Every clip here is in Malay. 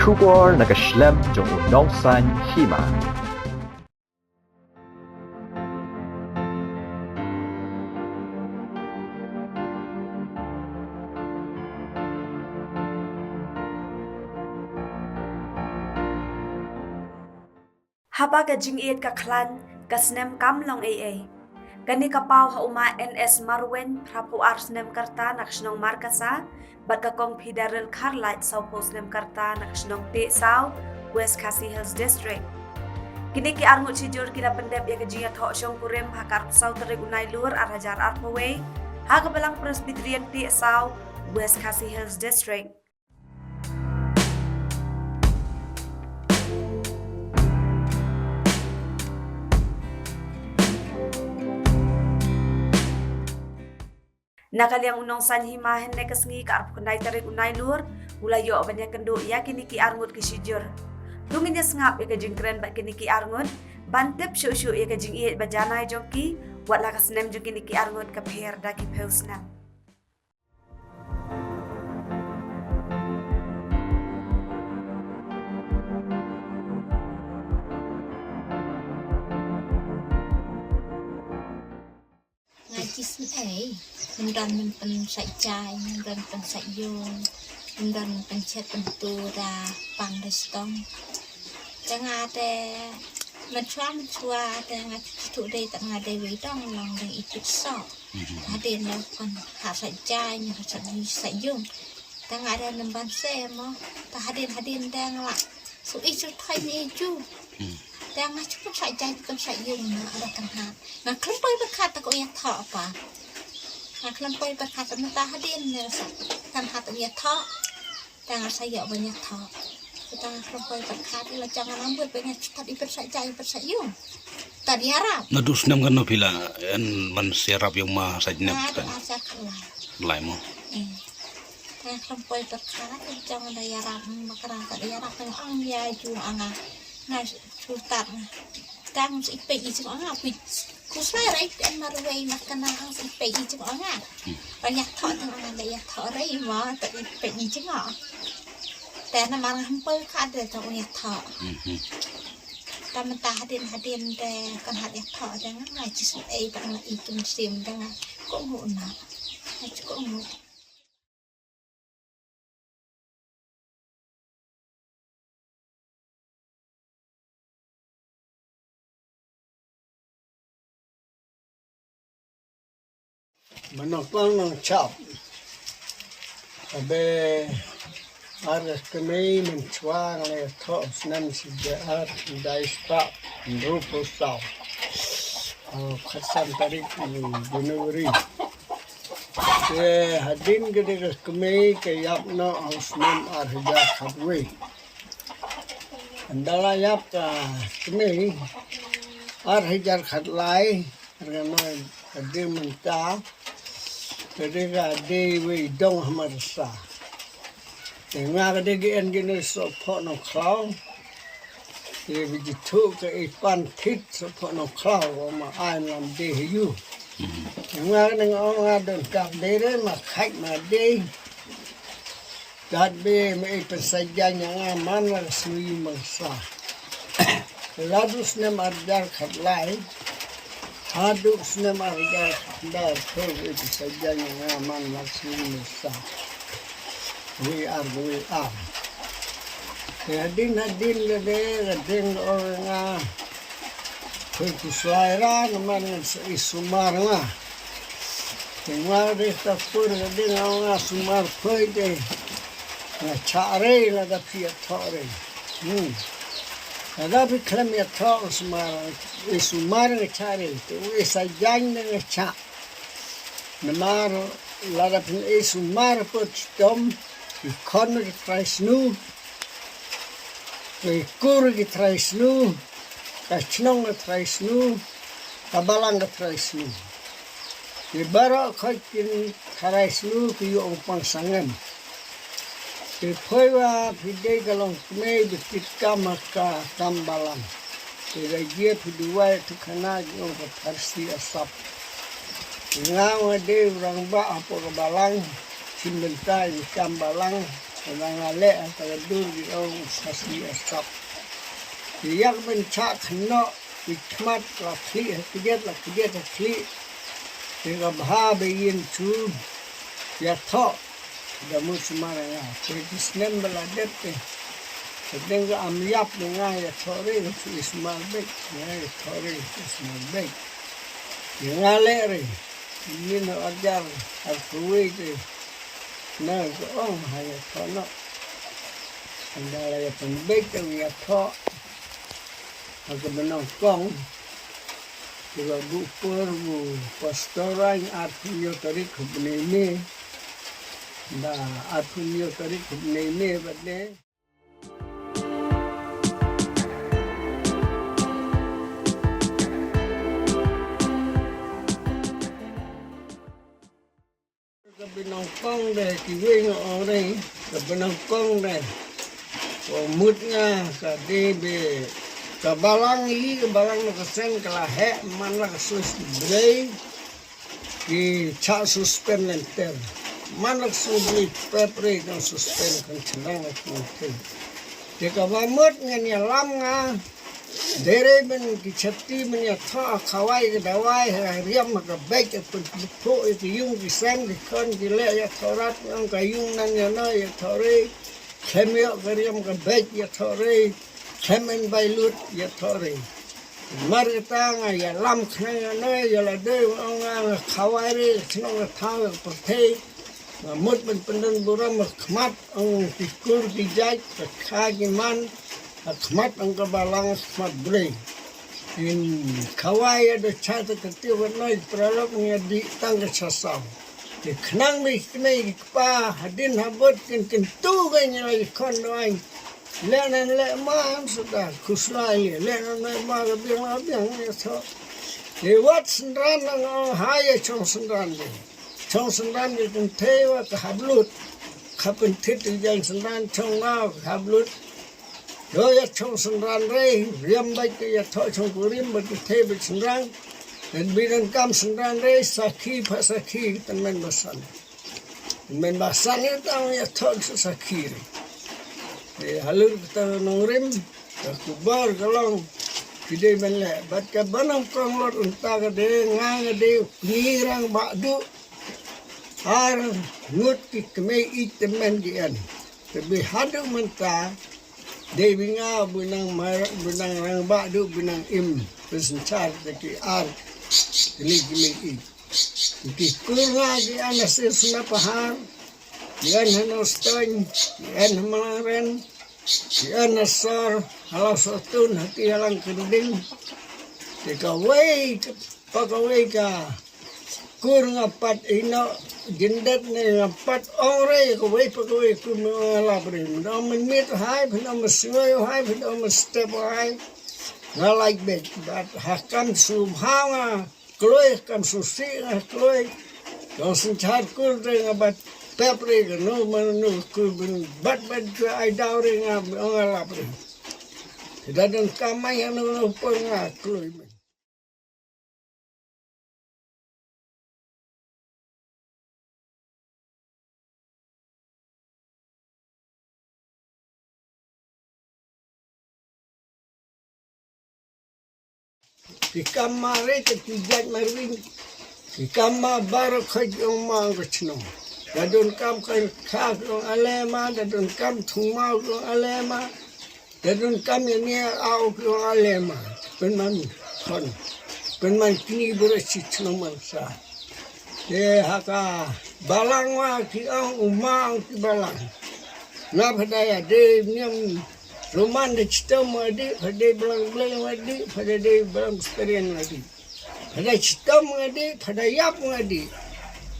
Kubor nakaslem jong unongsan Hima. Haba ka jing Ieid ka klan, kasnem kamlong AA. Gani kapaw hauma NS Marwen, prapu arsnem karta naksnong markasa, bat ka kong pidaril karlight sa posnem karta naksnong Pyrkhat, West Khasi Hills District. Kini ki arngut si jur kira pendep ya kajing Ïathoh syong kurim hakar pesau terik unai lur arajar arpawe, haka balang Presbyterian Pyrkhat, West Khasi Hills District. Nakaliang unongsan Hima henne kasngi ka arp kunai tarik unai lur mula yo banyak kendo ya kini ki arngut ki sijur tungin ya sengap ya kajing keren ba kini ki arngut bantep syu ya kajing Ieid bajana joki wat la kasnem jo kini ki arngut ka pher da ki peusnam mình đoàn Pynsaitjaiñ, mình đoàn Pynsaitjaiñ, mình đoàn Pynsaitjaiñ bằng đời sống. Chẳng ada mình chua dengan cucu day tak ngada we dong long dengan itu sok. Ada nak kon Pynsaitjaiñ, Pynsaitjaiñ. Tak ngada nemban semo, tak hadin dang lah. So itu thai ni ju. Dang macam Pynsaitjaiñ ada kan ha. Nak kelpai Pyrkhat tak Ïathoh apa. Kelempoi Pyrkhat mentah hadin kan hat Ïathoh dan saya banyak Ïathoh kita kelempoi Pyrkhat la jangan ambut banyak cepat Pynsaitjaiñ tadi Ïarap nadus nam kan pila en man Ïarap yang ma sajnep kan asal kelai lai mo dan kelempoi Pyrkhat jangan ada Ïarap makara tak Ïarap kan ang ya ju anga na sultan tang ipe ising anga kusai rai en marway makana ang ipe ising anga banyak Ïathoh tang anga Ïathoh rai ma tak ipe ising angaแต่น้ำมันหันเปิดขาดเลยจากÏathohแต่มันตาhadinแต่กันหัดÏathohจังไงจิตเอตังอีจุนเสียมจังไงก็หูนะก็หู Menopang nang cap, abe aras kami mencuang le Ïathoh senam sejahat dari stop rupa stop, khasan tarik Januari. Hadin ketika kami kayap no senam arja khadwe. Andala yap kami arja khadlai, kerana ada mentah. Ketika dewi dong hamarsa, tengah ketika engine support no cloud, dia begitu ke ipan tit support no cloud, oma alam dehiu. Tengah dengan orang ada kap dere makai made, kat be me Pynsaitjaiñ yang aman rasui marsa. Lalu senam arjar khatlai. Haduk senam arja dar kau Pynsaitjaiñ yang aman langsung mesra. We are. Hadin gading orang Pynsaitjaiñ naman isumar nga. Tengah desta pur gading orang sumar pwede. Cari lah tapi Ïathoh. Tapi kalau Ïathoh sumar ngecari itu Pynsaitjaiñ ngecak. Namar ladapin sumar put dom ikon getraisnu, ikur getraisnu, kacnong getraisnu, kabalang getraisnu. Ibarat kakin traisnu kiyo upang sangan. Pwede pide kalong kami bukit kamaka kambalang. Pwede dia pidua itu kena yung kaparsi asap. Ngam ada orang ba apa kebalang, cimentai kambalang, kadang alek antara dur di orang sasi asap. Yang mencak kena hikmat lakli kegiat lakli dengan bahasa yang tu Ïathoh damu semarang jadi senem beladet dengan amliap dengan Ïathoh itu ismal baik dengan Ïathoh itu ismal baik dengan lere ini nak ajar alkuwe itu nak orang hanya kono anda lagi pembaik dengan Ïathoh agak menongkong juga bupur bu pastoran artinya tadi kubnene da artinya tadi kubnene badne kebenongkong deh kiwe orang kebenongkong deh mutnya kadebe kebalang kesen kelahe mana kesus brei ki cak suspend lenter mana kesulit pepre kan suspend kan cenang kan jika mamut ngani lam nga dere ben ki chatti men ya tha khawai ke dawai riam ka baik pun po ki yung ki sam ki kon ki le ya thorat ang ka yung nan ya na ya thore khemyo riam ka baik ya thore Kemen bailut Ïathoh Marita ya lam kena ya la de orang khawai senang tahu pertai mut pendan buram khmat ang tikur dijai khagiman khmat ang kabalang khmat bre in khawai ada chat ketiu noi pralok nya di tang sasau di khnang ni kene pa hadin habot kin tu ganya kon noi Lenan le mam sudah kuslai lenan le mam biang Ïathoh lewat sendran ang haya chong sendran ni ten tewa ke hablut kapen tit yang sendran chong ngau hablut yo ya chong sendran re riam baik ke Ïathoh chong kurim bagi tewa sendran dan bidan kam sendran re sakhi pasakhi temen basan itu Ïathoh sakhi halur kita nongrim kubar kalong kide benle bat ka banang konglor unta ka de ngang de nirang badu har ngut ki kme itemen gian tapi hadu menta de binga bunang rang badu bunang im pesencar ki ar kili ki kurang ki anasir suna pahar yan hanoston yan malaren yan nasar halau sotun hati halang kending pakawai ka kur ngapat ino jindat ne ngapat ore pakawai ku mengalabri no menit hai no mesoi hai no step hai ngalai bet bat hakam subhanga kloy kam susi kloy dosen chat kur ngabat pepre ke no manu ku bat ke ai daure nga ngalapre dan kamai anu pun ngakui di kamare ketijat marwin di kamar baru kajong mangkecno dadun kam kan khak long alema dadun kam thumau long alema dadun kam ni au long alema penman kon penman kini bersih mansa haka balang wa ki ang umang ki balang na padaya de nyam roman de chitam adi phade blang adi phade de blang sperian adi phade chitam adi phade yap adi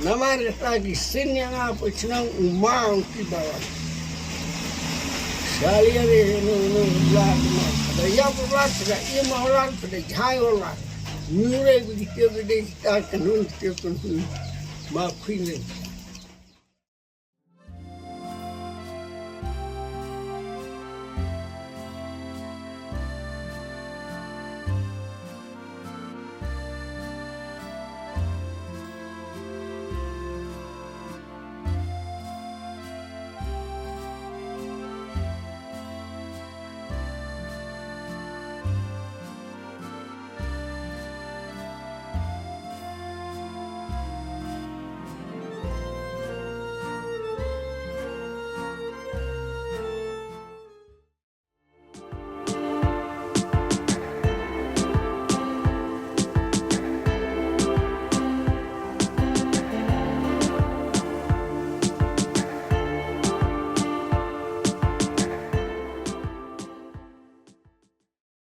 Namar lagi sin yang apa cenang umang di bawah. Sekali hari nu berat, ada yang berat, ada yang berat, ada jahai berat. Nyurai begitu kita kanun kita kanun maafin.